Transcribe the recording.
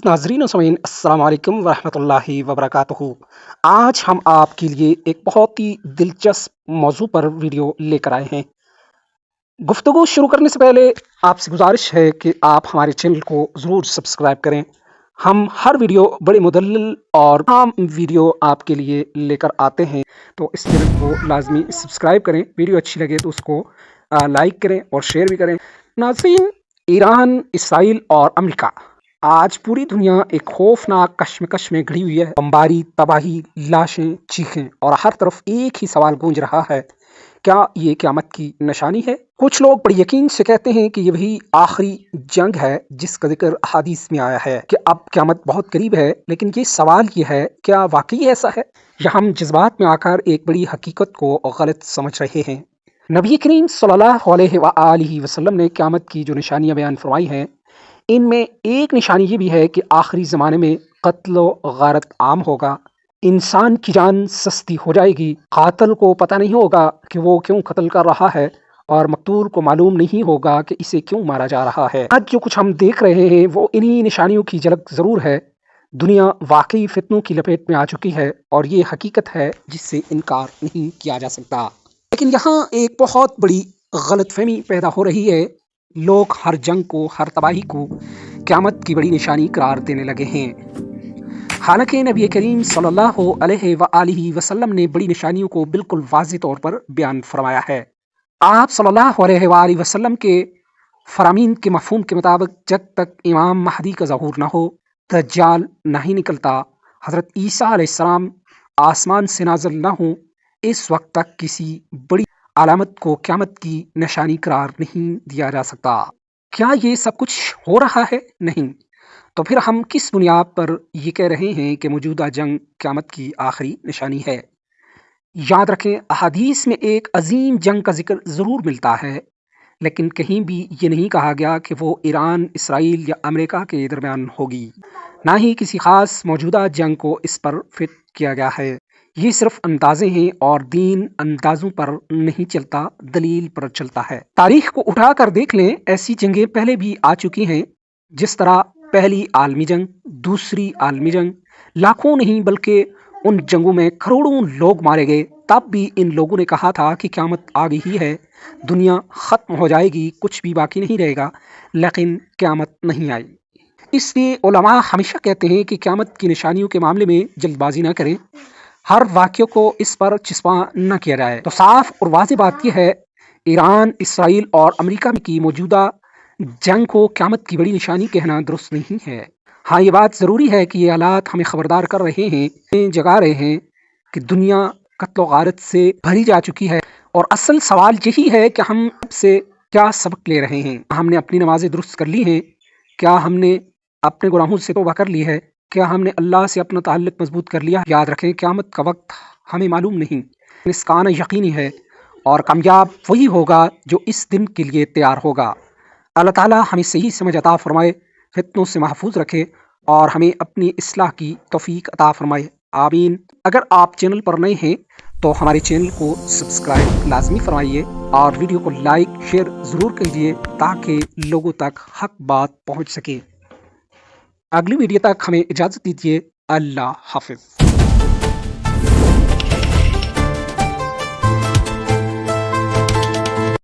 नाजरीन समीन अस्सलाम वालेकुम वरहमतुल्लाहि वबरकातुहू। आज हम आपके लिए एक बहुत ही दिलचस्प मौजू पर वीडियो लेकर आए हैं। गुफ्तगू शुरू करने से पहले आपसे गुजारिश है कि आप हमारे चैनल को ज़रूर सब्सक्राइब करें। हम हर वीडियो बड़े मुदल्लल और आम वीडियो आपके लिए लेकर आते हैं, तो इस चैनल को लाजमी सब्सक्राइब करें। वीडियो अच्छी लगे तो उसको लाइक करें और शेयर भी करें। नाज़रीन, ईरान, इसराइल और अमेरिका आज पूरी दुनिया एक खौफनाक कश्मकश में घिरी हुई है। बमबारी, तबाही, लाशें, चीखें और हर तरफ एक ही सवाल गूंज रहा है, क्या ये क़यामत की निशानी है? कुछ लोग बड़े यकीन से कहते हैं कि ये वही आखिरी जंग है जिसका जिक्र हदीस में आया है कि अब क़यामत बहुत करीब है। लेकिन ये सवाल ये है, क्या वाकई ऐसा है या हम जज्बात में आकर एक बड़ी हकीकत को गलत समझ रहे हैं? नबी करीम सल्लल्लाहु अलैहि वसल्लम ने क़यामत की जो निशानियाँ बयान फरमाई हैं, इनमें एक निशानी ये भी है कि आखिरी ज़माने में कत्ल गारत आम होगा। इंसान की जान सस्ती हो जाएगी। कातिल को पता नहीं होगा कि वो क्यों कत्ल कर रहा है और मकतूल को मालूम नहीं होगा कि इसे क्यों मारा जा रहा है। आज जो कुछ हम देख रहे हैं वो इन्हीं निशानियों की झलक ज़रूर है। दुनिया वाकई फितनों की लपेट में आ चुकी है और ये हकीकत है जिससे इनकार नहीं किया जा सकता। लेकिन यहाँ एक बहुत बड़ी गलतफहमी पैदा हो रही है। लोग हर जंग को, हर तबाही को क़यामत की बड़ी निशानी करार देने लगे हैं। हालांकि नबी करीम सल्लल्लाहु अलैहि वसल्लम ने बड़ी निशानियों को बिल्कुल वाज़ेह तौर पर बयान फरमाया है। आप सल्लल्लाहु अलैहि वसल्लम के फरामीन के मफ़हूम के मुताबिक जब तक इमाम महदी का ज़हूर न हो, दज्जाल नहीं निकलता, हज़रत ईसा अलैहिस्सलाम आसमान से नाज़िल न हो, इस वक्त तक किसी बड़ी अलामत को क़यामत की निशानी करार नहीं दिया जा सकता। क्या ये सब कुछ हो रहा है? नहीं। तो फिर हम किस बुनियाद पर ये कह रहे हैं कि मौजूदा जंग क़यामत की आखिरी निशानी है? याद रखें, अहादीस में एक अजीम जंग का जिक्र ज़रूर मिलता है, लेकिन कहीं भी ये नहीं कहा गया कि वो ईरान, इसराइल या अमेरिका के दरमियान होगी। ना ही किसी ख़ास मौजूदा जंग को इस पर फिट किया गया है। ये सिर्फ अंदाजे हैं और दीन अंदाजों पर नहीं चलता, दलील पर चलता है। तारीख को उठा कर देख लें, ऐसी जंगें पहले भी आ चुकी हैं। जिस तरह पहली आलमी जंग, दूसरी आलमी जंग, लाखों नहीं बल्कि उन जंगों में करोड़ों लोग मारे गए। तब भी इन लोगों ने कहा था कि क़यामत आ गई ही है, दुनिया ख़त्म हो जाएगी, कुछ भी बाकी नहीं रहेगा। लेकिन क़यामत नहीं आई। इसलिए उलमा हमेशा कहते हैं कि क़यामत की निशानियों के मामले में जल्दबाजी न करें, हर वाक़ये को इस पर चिस्पा न किया जाए। तो साफ और वाज़ेह बात यह है, ईरान, इसराइल और अमेरिका की मौजूदा जंग को क़यामत की बड़ी निशानी कहना दुरुस्त नहीं है। हाँ, ये बात ज़रूरी है कि ये हालात हमें ख़बरदार कर रहे हैं, जगा रहे हैं कि दुनिया कत्ल गारत से भरी जा चुकी है। और असल सवाल यही है कि हम से क्या सबक ले रहे हैं। हमने अपनी नमाज़ें दुरुस्त कर ली हैं? क्या हमने अपने गुनाहों से तौबा कर ली है? क्या हमने अल्लाह से अपना ताल्लुक़ मजबूत कर लिया? याद रखें, क़यामत का वक्त हमें मालूम नहीं, इसका आना यकीनी है और कामयाब वही होगा जो इस दिन के लिए तैयार होगा। अल्लाह ताला हमें सही समझ अता फरमाए, फितनों से महफूज रखे और हमें अपनी इस्लाह की तौफीक अता फरमाए। आमीन। अगर आप चैनल पर नए हैं तो हमारे चैनल को सब्सक्राइब लाजमी फरमाइए और वीडियो को लाइक शेयर ज़रूर कीजिए ताकि लोगों तक हक बात पहुँच सके। अगली वीडियो तक हमें इजाज़त दीजिए। अल्लाह हाफ़िज़।